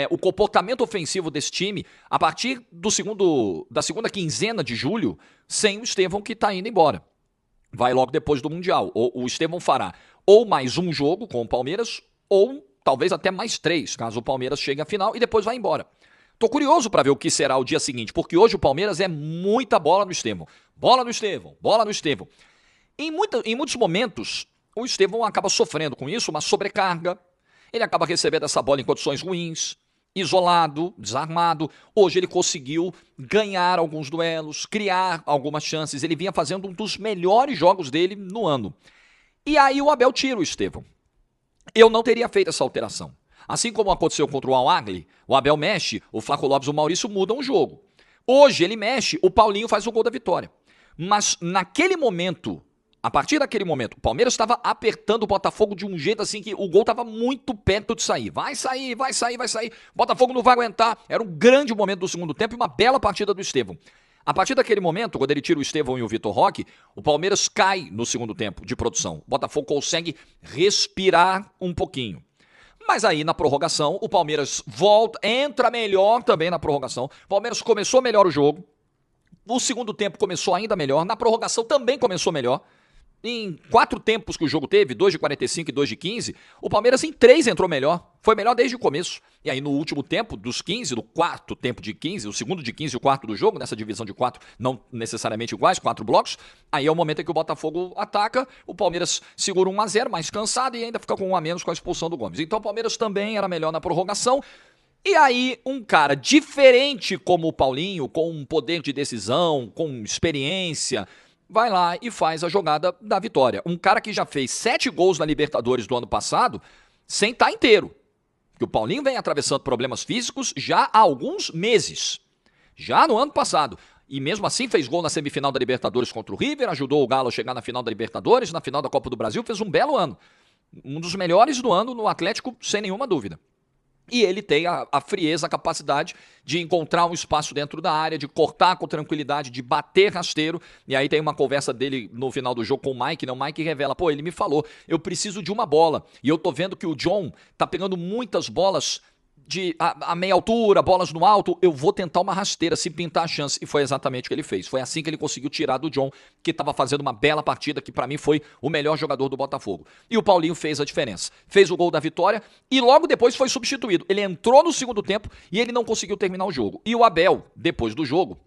F: o comportamento ofensivo desse time a partir da segunda quinzena de julho, sem o Estevão que está indo embora. Vai logo depois do Mundial. O Estevão fará ou mais um jogo com o Palmeiras, ou talvez até mais 3, caso o Palmeiras chegue à final e depois vá embora. Tô curioso para ver o que será o dia seguinte, porque hoje o Palmeiras é muita bola no Estevão. Bola no Estevão, bola no Estevão. Em muitos momentos, o Estevão acaba sofrendo com isso, uma sobrecarga. Ele acaba recebendo essa bola em condições ruins, isolado, desarmado. Hoje ele conseguiu ganhar alguns duelos, criar algumas chances. Ele vinha fazendo um dos melhores jogos dele no ano. E aí o Abel tira o Estevão. Eu não teria feito essa alteração. Assim como aconteceu contra o Al-Ahly, o Abel mexe, o Flaco Lopes e o Maurício mudam o jogo. Hoje ele mexe, o Paulinho faz o gol da vitória. Mas naquele momento, a partir daquele momento, o Palmeiras estava apertando o Botafogo de um jeito assim que o gol estava muito perto de sair. Vai sair, vai sair, vai sair. O Botafogo não vai aguentar. Era um grande momento do segundo tempo e uma bela partida do Estevão. A partir daquele momento, quando ele tira o Estevão e o Vitor Roque, o Palmeiras cai no segundo tempo de produção. O Botafogo consegue respirar um pouquinho. Mas aí, na prorrogação, o Palmeiras volta, entra melhor também na prorrogação. O Palmeiras começou melhor o jogo. O segundo tempo começou ainda melhor. Na prorrogação também começou melhor. Em 4 tempos que o jogo teve, 2 de 45 e 2 de 15, o Palmeiras em 3 entrou melhor. Foi melhor desde o começo. E aí no último tempo, dos 15, no quarto tempo de 15, o segundo de 15 e o quarto do jogo, nessa divisão de 4, não necessariamente iguais, 4 blocos, aí é o momento em que o Botafogo ataca, o Palmeiras segura 1-0, mais cansado, e ainda fica com 1 a menos com a expulsão do Gomes. Então o Palmeiras também era melhor na prorrogação. E aí, um cara diferente como o Paulinho, com um poder de decisão, com experiência, vai lá e faz a jogada da vitória. Um cara que já fez 7 gols na Libertadores do ano passado, sem estar inteiro. Porque o Paulinho vem atravessando problemas físicos já há alguns meses. Já no ano passado. E mesmo assim fez gol na semifinal da Libertadores contra o River, ajudou o Galo a chegar na final da Libertadores, na final da Copa do Brasil, fez um belo ano. Um dos melhores do ano no Atlético, sem nenhuma dúvida. E ele tem a frieza, a capacidade de encontrar um espaço dentro da área, de cortar com tranquilidade, de bater rasteiro. E aí tem uma conversa dele no final do jogo com o Mike, né? O Mike revela, ele me falou, eu preciso de uma bola. E eu tô vendo que o John tá pegando muitas bolas a meia altura, bolas no alto, eu vou tentar uma rasteira se pintar a chance. E foi exatamente o que ele fez. Foi assim que ele conseguiu tirar do John, que estava fazendo uma bela partida, que para mim foi o melhor jogador do Botafogo. E o Paulinho fez a diferença. Fez o gol da vitória e logo depois foi substituído. Ele entrou no segundo tempo e ele não conseguiu terminar o jogo. E o Abel, depois do jogo,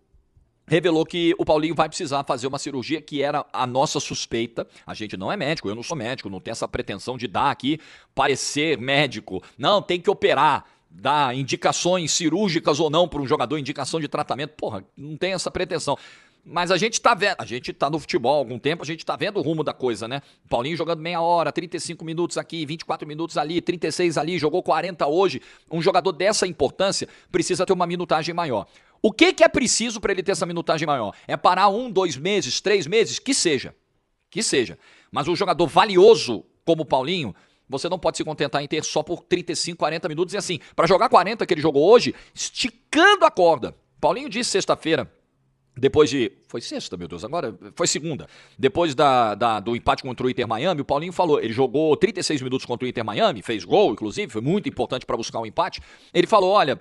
F: revelou que o Paulinho vai precisar fazer uma cirurgia, que era a nossa suspeita. A gente não é médico, eu não sou médico, não tenho essa pretensão de dar aqui, parecer médico. Não, tem que operar. Dar indicações cirúrgicas ou não para um jogador, indicação de tratamento, não tem essa pretensão. Mas a gente tá vendo, a gente tá no futebol há algum tempo, a gente tá vendo o rumo da coisa, né? O Paulinho jogando meia hora, 35 minutos aqui, 24 minutos ali, 36 ali, jogou 40 hoje. Um jogador dessa importância precisa ter uma minutagem maior. O que é preciso para ele ter essa minutagem maior? É parar 1, 2 meses, 3 meses? Que seja. Mas um jogador valioso como o Paulinho, você não pode se contentar em ter só por 35, 40 minutos. E assim, para jogar 40 que ele jogou hoje, esticando a corda. Paulinho disse sexta-feira, depois de... Foi sexta, meu Deus, agora foi segunda. Depois do empate contra o Inter Miami, o Paulinho falou, ele jogou 36 minutos contra o Inter Miami, fez gol, inclusive, foi muito importante para buscar o empate. Ele falou, olha...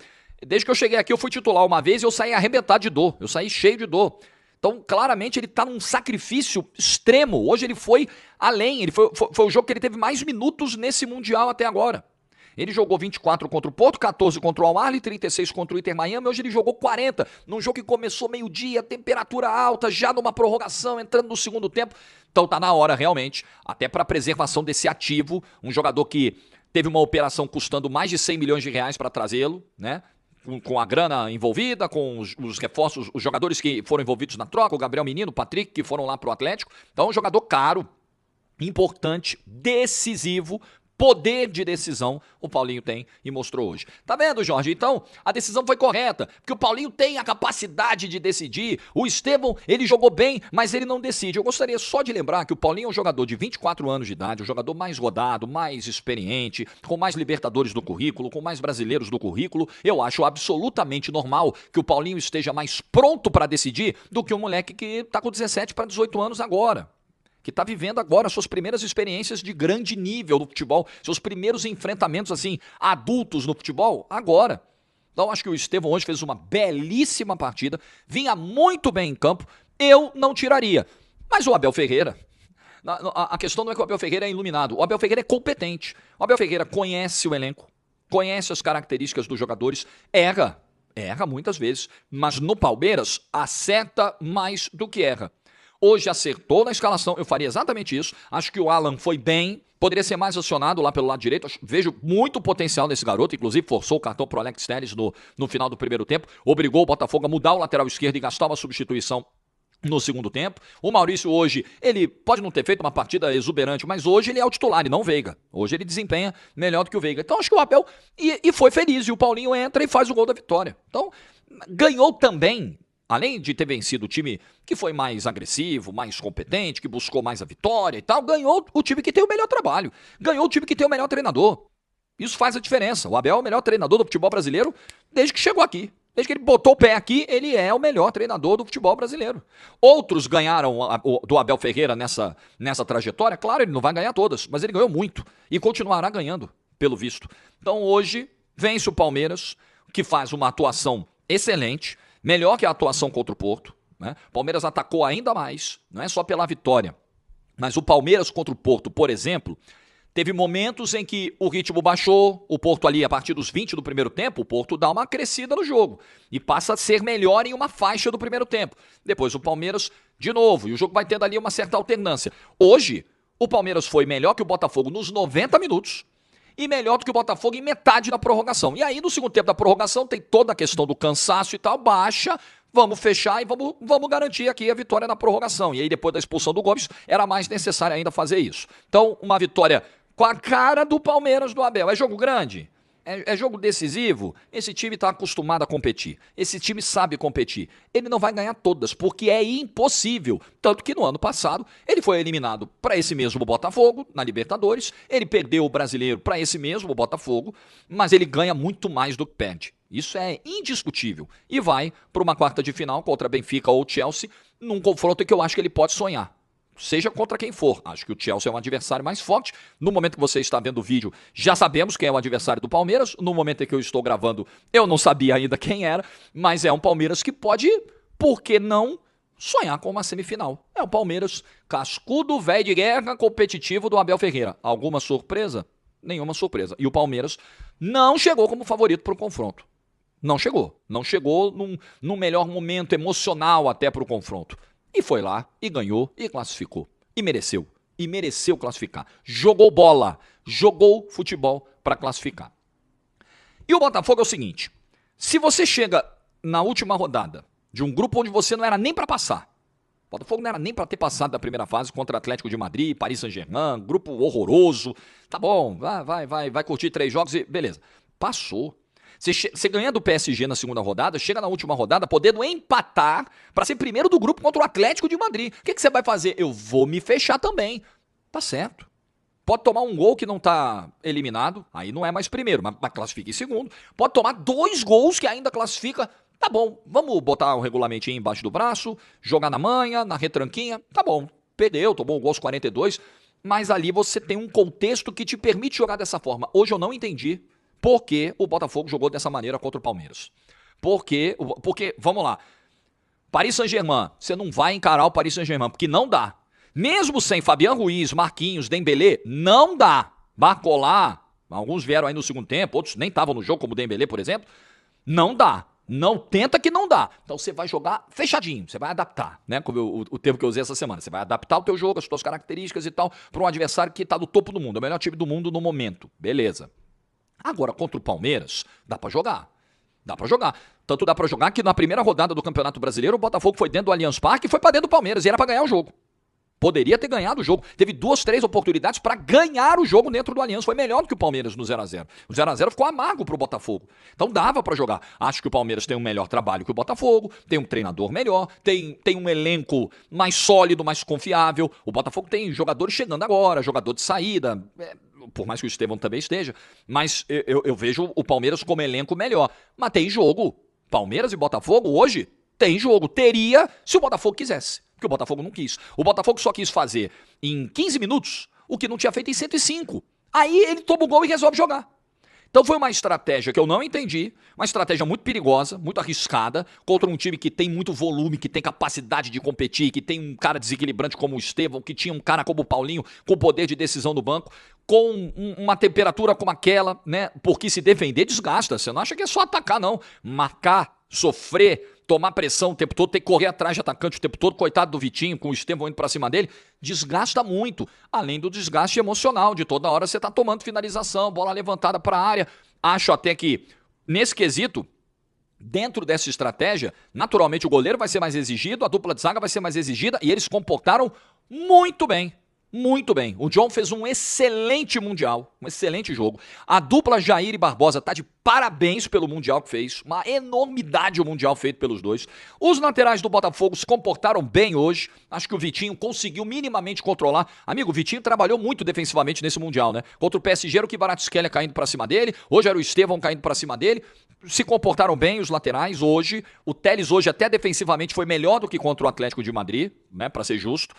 F: Desde que eu cheguei aqui, eu fui titular uma vez e eu saí arrebentado de dor. Eu saí cheio de dor. Então, claramente, ele está num sacrifício extremo. Hoje ele foi além. Foi o jogo que ele teve mais minutos nesse Mundial até agora. Ele jogou 24 contra o Porto, 14 contra o Al-Ahly, 36 contra o Inter Miami. Hoje ele jogou 40, num jogo que começou meio-dia, temperatura alta, já numa prorrogação, entrando no segundo tempo. Então tá na hora, realmente, até para a preservação desse ativo. Um jogador que teve uma operação custando mais de 100 milhões de reais para trazê-lo, né? Com a grana envolvida, com os reforços, os jogadores que foram envolvidos na troca, o Gabriel Menino, o Patrick, que foram lá pro Atlético. Então, um jogador caro, importante, decisivo, poder de decisão o Paulinho tem e mostrou hoje. Tá vendo, Jorge? Então, a decisão foi correta, porque o Paulinho tem a capacidade de decidir. O Estevão, ele jogou bem, mas ele não decide. Eu gostaria só de lembrar que o Paulinho é um jogador de 24 anos de idade, um jogador mais rodado, mais experiente, com mais Libertadores no currículo, com mais brasileiros no currículo. Eu acho absolutamente normal que o Paulinho esteja mais pronto para decidir do que um moleque que tá com 17 para 18 anos agora. Que está vivendo agora suas primeiras experiências de grande nível no futebol, seus primeiros enfrentamentos, assim, adultos no futebol, agora. Então, acho que o Estevão hoje fez uma belíssima partida, vinha muito bem em campo, eu não tiraria. Mas o Abel Ferreira, a questão não é que o Abel Ferreira é iluminado, o Abel Ferreira é competente, o Abel Ferreira conhece o elenco, conhece as características dos jogadores, erra muitas vezes, mas no Palmeiras acerta mais do que erra. Hoje acertou na escalação, eu faria exatamente isso. Acho que o Alan foi bem, poderia ser mais acionado lá pelo lado direito. Vejo muito potencial nesse garoto, inclusive forçou o cartão pro Alex Telles no final do primeiro tempo. Obrigou o Botafogo a mudar o lateral esquerdo e gastar uma substituição no segundo tempo. O Maurício hoje, ele pode não ter feito uma partida exuberante, mas hoje ele é o titular e não o Veiga. Hoje ele desempenha melhor do que o Veiga. Então acho que o Abel e foi feliz. E o Paulinho entra e faz o gol da vitória. Então ganhou também. Além de ter vencido o time que foi mais agressivo, mais competente, que buscou mais a vitória e tal, ganhou o time que tem o melhor trabalho. Ganhou o time que tem o melhor treinador. Isso faz a diferença. O Abel é o melhor treinador do futebol brasileiro desde que chegou aqui. Desde que ele botou o pé aqui, ele é o melhor treinador do futebol brasileiro. Outros ganharam do Abel Ferreira nessa trajetória. Claro, ele não vai ganhar todas, mas ele ganhou muito. E continuará ganhando, pelo visto. Então hoje, vence o Palmeiras, que faz uma atuação excelente. Melhor que a atuação contra o Porto, né? O Palmeiras atacou ainda mais, não é só pela vitória. Mas o Palmeiras contra o Porto, por exemplo, teve momentos em que o ritmo baixou, o Porto ali, a partir dos 20 do primeiro tempo, o Porto dá uma crescida no jogo e passa a ser melhor em uma faixa do primeiro tempo. Depois o Palmeiras, de novo, e o jogo vai tendo ali uma certa alternância. Hoje, o Palmeiras foi melhor que o Botafogo nos 90 minutos, e melhor do que o Botafogo em metade da prorrogação. E aí, no segundo tempo da prorrogação, tem toda a questão do cansaço e tal, baixa, vamos fechar e vamos garantir aqui a vitória na prorrogação. E aí, depois da expulsão do Gomes, era mais necessário ainda fazer isso. Então, uma vitória com a cara do Palmeiras do Abel. É jogo grande? É jogo decisivo? Esse time está acostumado a competir. Esse time sabe competir. Ele não vai ganhar todas, porque é impossível. Tanto que no ano passado, ele foi eliminado para esse mesmo Botafogo, na Libertadores. Ele perdeu o Brasileiro para esse mesmo Botafogo, mas ele ganha muito mais do que perde. Isso é indiscutível. E vai para uma quarta de final contra Benfica ou Chelsea, num confronto que eu acho que ele pode sonhar. Seja contra quem for. Acho que o Chelsea é um adversário mais forte. No momento que você está vendo o vídeo, já sabemos quem é o adversário do Palmeiras. No momento em que eu estou gravando, eu não sabia ainda quem era, mas é um Palmeiras que pode, por que não, sonhar com uma semifinal. É o Palmeiras cascudo, velho de guerra, competitivo do Abel Ferreira. Alguma surpresa? Nenhuma surpresa. E o Palmeiras não chegou como favorito para o confronto. Não chegou. Não chegou num melhor momento emocional até para o confronto. E foi lá, e ganhou, e classificou. E mereceu classificar. Jogou bola, jogou futebol para classificar. E o Botafogo é o seguinte, se você chega na última rodada de um grupo onde você não era nem para passar, O Botafogo não era nem para ter passado da primeira fase contra Atlético de Madrid, Paris Saint-Germain, grupo horroroso. Tá bom, vai curtir 3 jogos e beleza. Passou. Você ganha do PSG na segunda rodada, chega na última rodada podendo empatar para ser primeiro do grupo contra o Atlético de Madrid. O que você vai fazer? Eu vou me fechar também. Tá certo. Pode tomar um gol que não tá eliminado, aí não é mais primeiro, mas classifica em segundo. Pode tomar 2 gols que ainda classifica. Tá bom, vamos botar o regulamentinho embaixo do braço, jogar na manha, na retranquinha. Tá bom, perdeu, tomou um gol aos 42, mas ali você tem um contexto que te permite jogar dessa forma. Hoje eu não entendi por que o Botafogo jogou dessa maneira contra o Palmeiras. Porque, vamos lá, Paris Saint-Germain, você não vai encarar o Paris Saint-Germain, porque não dá. Mesmo sem Fabian Ruiz, Marquinhos, Dembélé, não dá. Barcolá, alguns vieram aí no segundo tempo, outros nem estavam no jogo, como o Dembélé, por exemplo. Não dá. Não tenta que não dá. Então você vai jogar fechadinho, você vai adaptar, né? Como o termo que eu usei essa semana. Você vai adaptar o teu jogo, as suas características e tal, para um adversário que está do topo do mundo, é o melhor time do mundo no momento. Beleza. Agora, contra o Palmeiras, dá pra jogar. Dá pra jogar. Tanto dá pra jogar que na primeira rodada do Campeonato Brasileiro, o Botafogo foi dentro do Allianz Parque e foi pra dentro do Palmeiras. E era pra ganhar o jogo. Poderia ter ganhado o jogo. Teve 2, 3 oportunidades pra ganhar o jogo dentro do Allianz. Foi melhor do que o Palmeiras no 0x0. O 0x0 ficou amargo pro Botafogo. Então dava pra jogar. Acho que o Palmeiras tem um melhor trabalho que o Botafogo, tem um treinador melhor, tem um elenco mais sólido, mais confiável. O Botafogo tem jogadores chegando agora, jogador de saída, por mais que o Estevão também esteja, mas eu vejo o Palmeiras como elenco melhor. Mas tem jogo. Palmeiras e Botafogo hoje tem jogo. Teria se o Botafogo quisesse. Porque o Botafogo não quis. O Botafogo só quis fazer em 15 minutos o que não tinha feito em 105. Aí ele toma o gol e resolve jogar. Então foi uma estratégia que eu não entendi, uma estratégia muito perigosa, muito arriscada, contra um time que tem muito volume, que tem capacidade de competir, que tem um cara desequilibrante como o Estevão, que tinha um cara como o Paulinho, com poder de decisão no banco, com uma temperatura como aquela, né? Porque se defender desgasta. Você não acha que é só atacar, não. Marcar, sofrer, tomar pressão o tempo todo, ter que correr atrás de atacante o tempo todo, coitado do Vitinho, com o Estevão indo pra cima dele, desgasta muito, além do desgaste emocional, de toda hora você tá tomando finalização, bola levantada pra área. Acho até que, nesse quesito, dentro dessa estratégia, naturalmente o goleiro vai ser mais exigido, a dupla de zaga vai ser mais exigida, e eles se comportaram muito bem. Muito bem. O John fez um excelente Mundial, um excelente jogo. A dupla Jair e Barbosa tá de parabéns pelo Mundial que fez. Uma enormidade o Mundial feito pelos dois. Os laterais do Botafogo se comportaram bem hoje. Acho que o Vitinho conseguiu minimamente controlar. Amigo, o Vitinho trabalhou muito defensivamente nesse Mundial, né? Contra o PSG era o Kvaratskhelia caindo pra cima dele. Hoje era o Estevão caindo pra cima dele. Se comportaram bem os laterais hoje. O Telles hoje até defensivamente foi melhor do que contra o Atlético de Madrid, né? Pra ser justo.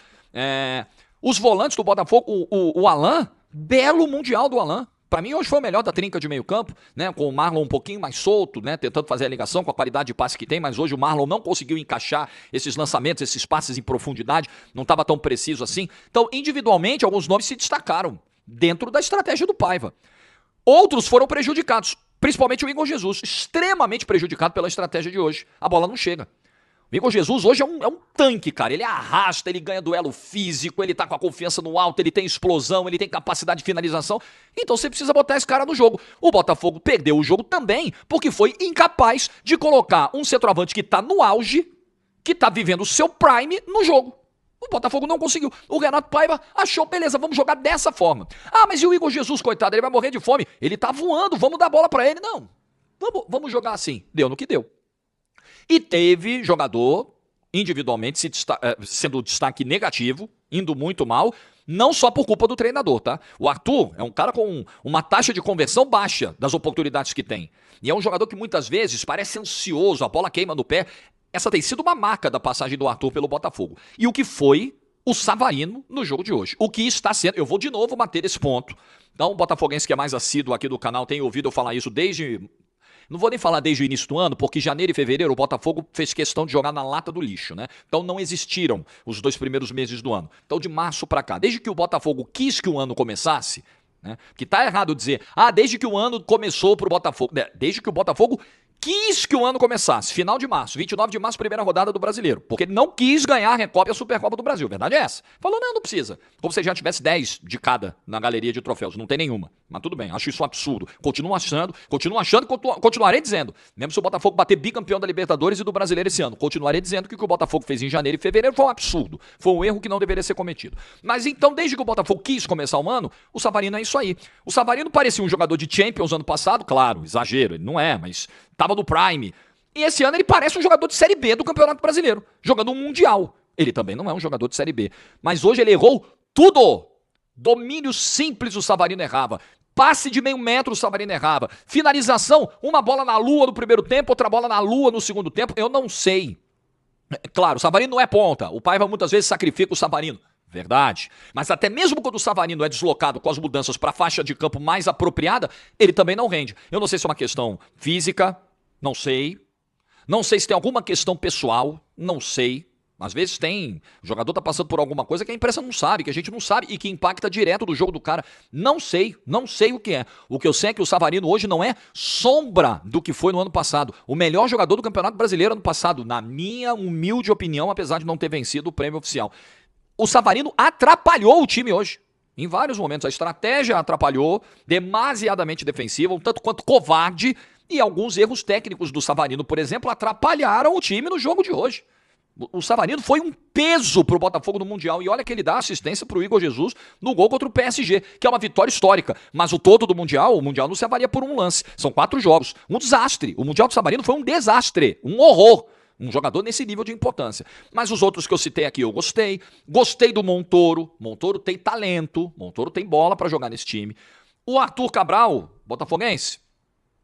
F: Os volantes do Botafogo, o Alan, belo Mundial do Alan. Pra mim, hoje foi o melhor da trinca de meio campo, né? Com o Marlon um pouquinho mais solto, né? Tentando fazer a ligação com a qualidade de passe que tem, mas hoje o Marlon não conseguiu encaixar esses lançamentos, esses passes em profundidade, não estava tão preciso assim. Então, individualmente, alguns nomes se destacaram dentro da estratégia do Paiva. Outros foram prejudicados, principalmente o Igor Jesus, extremamente prejudicado pela estratégia de hoje. A bola não chega. O Igor Jesus hoje é um tanque, cara. Ele arrasta, ele ganha duelo físico, ele tá com a confiança no alto, ele tem explosão, ele tem capacidade de finalização. Então você precisa botar esse cara no jogo. O Botafogo perdeu o jogo também porque foi incapaz de colocar um centroavante que tá no auge, que tá vivendo o seu prime no jogo. O Botafogo não conseguiu. O Renato Paiva achou, beleza, vamos jogar dessa forma. Ah, mas e o Igor Jesus, coitado, ele vai morrer de fome. Ele tá voando, vamos dar bola pra ele. Não, vamos jogar assim. Deu no que deu. E teve jogador, individualmente, sendo destaque negativo, indo muito mal, não só por culpa do treinador, tá? O Arthur é um cara com uma taxa de conversão baixa das oportunidades que tem. E é um jogador que muitas vezes parece ansioso, a bola queima no pé. Essa tem sido uma marca da passagem do Arthur pelo Botafogo. E o que foi o Savarino no jogo de hoje. O que está sendo... Eu vou de novo bater esse ponto. Então, o botafoguense que é mais assíduo aqui do canal tem ouvido eu falar isso desde... Não vou nem falar desde o início do ano, porque janeiro e fevereiro o Botafogo fez questão de jogar na lata do lixo, né? Então não existiram os 2 primeiros meses do ano. Então de março pra cá, desde que o Botafogo quis que o ano começasse, né? Que tá errado dizer, desde que o ano começou pro Botafogo. Desde que o Botafogo quis que o ano começasse, final de março, 29 de março, primeira rodada do Brasileiro, porque ele não quis ganhar a Recopa e a Supercopa do Brasil, verdade é essa. Falou, não precisa. Como se já tivesse 10 de cada na galeria de troféus, não tem nenhuma. Mas tudo bem, acho isso um absurdo. Continuo achando e continuarei dizendo. Mesmo se o Botafogo bater bicampeão da Libertadores e do Brasileiro esse ano, continuarei dizendo que o o Botafogo fez em janeiro e fevereiro foi um absurdo. Foi um erro que não deveria ser cometido. Mas então, desde que o Botafogo quis começar o ano, o Savarino é isso aí. O Savarino parecia um jogador de Champions ano passado, claro, exagero, ele não é, mas tava no Prime. E esse ano ele parece um jogador de Série B do Campeonato Brasileiro, jogando um Mundial. Ele também não é um jogador de Série B. Mas hoje ele errou tudo. Domínio simples o Savarino errava. Passe de meio metro o Savarino errava. Finalização, uma bola na lua no primeiro tempo, outra bola na lua no segundo tempo. Eu não sei. Claro, o Savarino não é ponta. O Paiva muitas vezes sacrifica o Savarino. Verdade. Mas até mesmo quando o Savarino é deslocado com as mudanças para a faixa de campo mais apropriada, ele também não rende. Eu não sei se é uma questão física, não sei. Não sei se tem alguma questão pessoal, não sei. Às vezes tem, o jogador tá passando por alguma coisa que a imprensa não sabe, que a gente não sabe e que impacta direto do jogo do cara. Não sei o que é. O que eu sei é que o Savarino hoje não é sombra do que foi no ano passado. O melhor jogador do Campeonato Brasileiro ano passado, na minha humilde opinião, apesar de não ter vencido o prêmio oficial. O Savarino atrapalhou o time hoje. Em vários momentos a estratégia atrapalhou, demasiadamente defensiva, um tanto quanto covarde, e alguns erros técnicos do Savarino, por exemplo, atrapalharam o time no jogo de hoje. O Savarino foi um peso pro Botafogo no Mundial. E olha que ele dá assistência pro Igor Jesus no gol contra o PSG, que é uma vitória histórica. Mas o todo do Mundial, o Mundial não se avalia por um lance. São 4 jogos. Um desastre. O Mundial do Savarino foi um desastre. Um horror. Um jogador nesse nível de importância. Mas os outros que eu citei aqui eu gostei. Gostei do Montoro. Montoro tem talento. Montoro tem bola para jogar nesse time. O Arthur Cabral, botafoguense,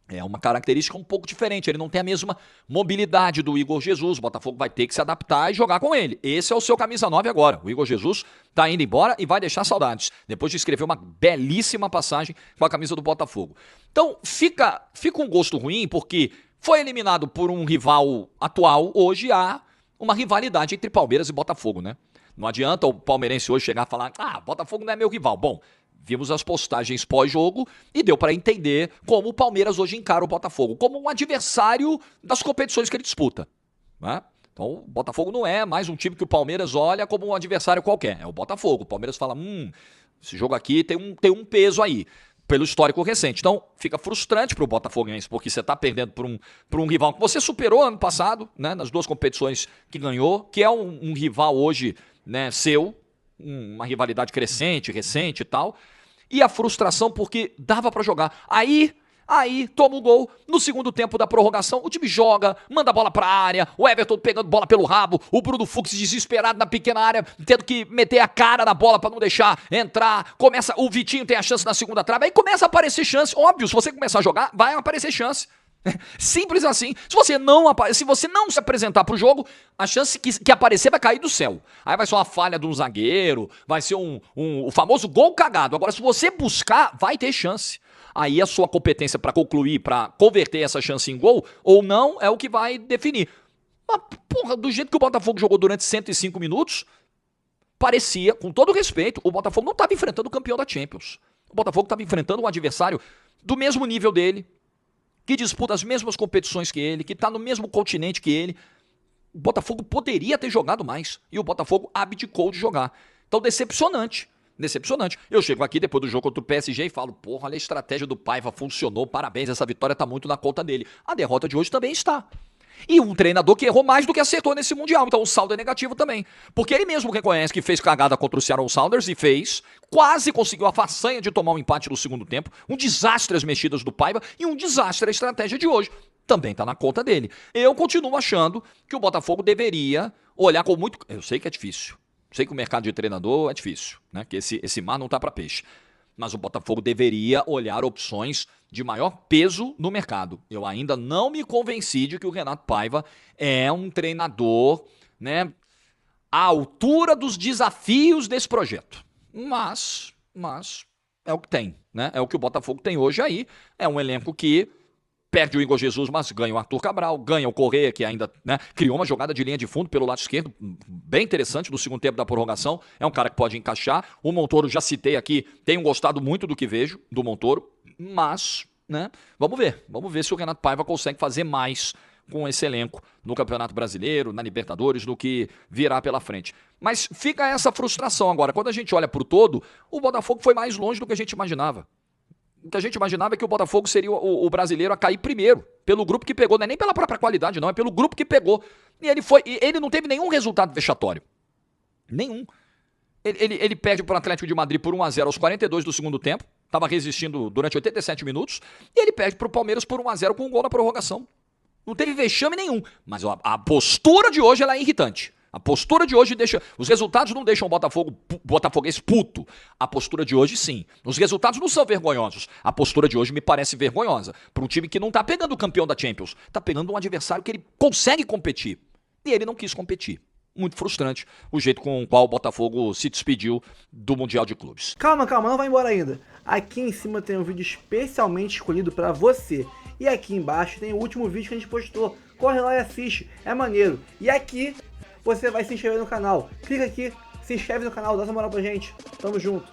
F: é uma característica um pouco diferente. Ele não tem a mesma mobilidade do Igor Jesus. O Botafogo vai ter que se adaptar e jogar com ele. Esse é o seu camisa 9 agora. O Igor Jesus tá indo embora e vai deixar saudades. Depois de escrever uma belíssima passagem com a camisa do Botafogo. Então fica um gosto ruim porque foi eliminado por um rival atual. Hoje há uma rivalidade entre Palmeiras e Botafogo, né? Não adianta o palmeirense hoje chegar e falar: Botafogo não é meu rival. Bom, vimos as postagens pós-jogo e deu para entender como o Palmeiras hoje encara o Botafogo, como um adversário das competições que ele disputa, né? Então o Botafogo não é mais um time que o Palmeiras olha como um adversário qualquer, é o Botafogo. O Palmeiras fala, esse jogo aqui tem um peso aí, pelo histórico recente. Então fica frustrante para o botafoguense, porque você está perdendo por um rival que você superou ano passado, né, nas 2 competições que ganhou, que é um rival hoje, né, seu, uma rivalidade crescente, recente e tal. E a frustração porque dava pra jogar. Aí toma o gol. No segundo tempo da prorrogação, o time joga, manda a bola pra área, o Everton pegando bola pelo rabo, o Bruno Fux desesperado na pequena área, tendo que meter a cara na bola pra não deixar entrar. O Vitinho tem a chance na segunda trave, aí começa a aparecer chance. Óbvio, se você começar a jogar, vai aparecer chance. Simples assim. Se você não se apresentar pro jogo, a chance que aparecer vai cair do céu. Aí vai ser uma falha de um zagueiro, vai ser o famoso gol cagado. Agora, se você buscar, vai ter chance. Aí a sua competência para concluir, para converter essa chance em gol ou não, é o que vai definir. Mas, porra, do jeito que o Botafogo jogou durante 105 minutos, parecia, com todo respeito, o Botafogo não estava enfrentando o campeão da Champions. O Botafogo estava enfrentando um adversário do mesmo nível dele, que disputa as mesmas competições que ele, que está no mesmo continente que ele. O Botafogo poderia ter jogado mais. E o Botafogo abdicou de jogar. Então, decepcionante. Decepcionante. Eu chego aqui depois do jogo contra o PSG e falo, porra, olha a estratégia do Paiva, funcionou, parabéns, essa vitória está muito na conta dele. A derrota de hoje também está. E um treinador que errou mais do que acertou nesse Mundial. Então o saldo é negativo também. Porque ele mesmo reconhece que fez cagada contra o Seattle Sounders e fez. Quase conseguiu a façanha de tomar um empate no segundo tempo. Um desastre as mexidas do Paiva e um desastre a estratégia de hoje. Também está na conta dele. Eu continuo achando que o Botafogo deveria olhar com muito... Eu sei que é difícil. Sei que o mercado de treinador é difícil, né? Que esse mar não tá para peixe. Mas o Botafogo deveria olhar opções de maior peso no mercado. Eu ainda não me convenci de que o Renato Paiva é um treinador, né, à altura dos desafios desse projeto. Mas é o que tem, né? É o que o Botafogo tem hoje aí. É um elenco que perde o Igor Jesus, mas ganha o Arthur Cabral, ganha o Correia, que ainda, né, criou uma jogada de linha de fundo pelo lado esquerdo, bem interessante no segundo tempo da prorrogação. É um cara que pode encaixar. O Montoro, já citei aqui, tenho gostado muito do que vejo do Montoro, mas né? Vamos ver se o Renato Paiva consegue fazer mais com esse elenco no Campeonato Brasileiro, na Libertadores, no que virá pela frente. Mas fica essa frustração agora. Quando a gente olha pro todo, o Botafogo foi mais longe do que a gente imaginava. O que a gente imaginava é que o Botafogo seria o brasileiro a cair primeiro, pelo grupo que pegou, não é nem pela própria qualidade, não, é pelo grupo que pegou. E ele não teve nenhum resultado vexatório. Nenhum. Ele perde para o Atlético de Madrid por 1-0 aos 42 do segundo tempo, estava resistindo durante 87 minutos, e ele perde para o Palmeiras por 1-0 com um gol na prorrogação. Não teve vexame nenhum, mas a postura de hoje ela é irritante. A postura de hoje deixa... Os resultados não deixam o botafoguês puto. A postura de hoje, sim. Os resultados não são vergonhosos. A postura de hoje me parece vergonhosa. Para um time que não tá pegando o campeão da Champions. Tá pegando um adversário que ele consegue competir. E ele não quis competir. Muito frustrante o jeito com o qual o Botafogo se despediu do Mundial de Clubes.
A: Calma, não vai embora ainda. Aqui em cima tem um vídeo especialmente escolhido para você. E aqui embaixo tem o último vídeo que a gente postou. Corre lá e assiste, é maneiro. E aqui você vai se inscrever no canal. Clica aqui, se inscreve no canal, dá essa moral pra gente. Tamo junto.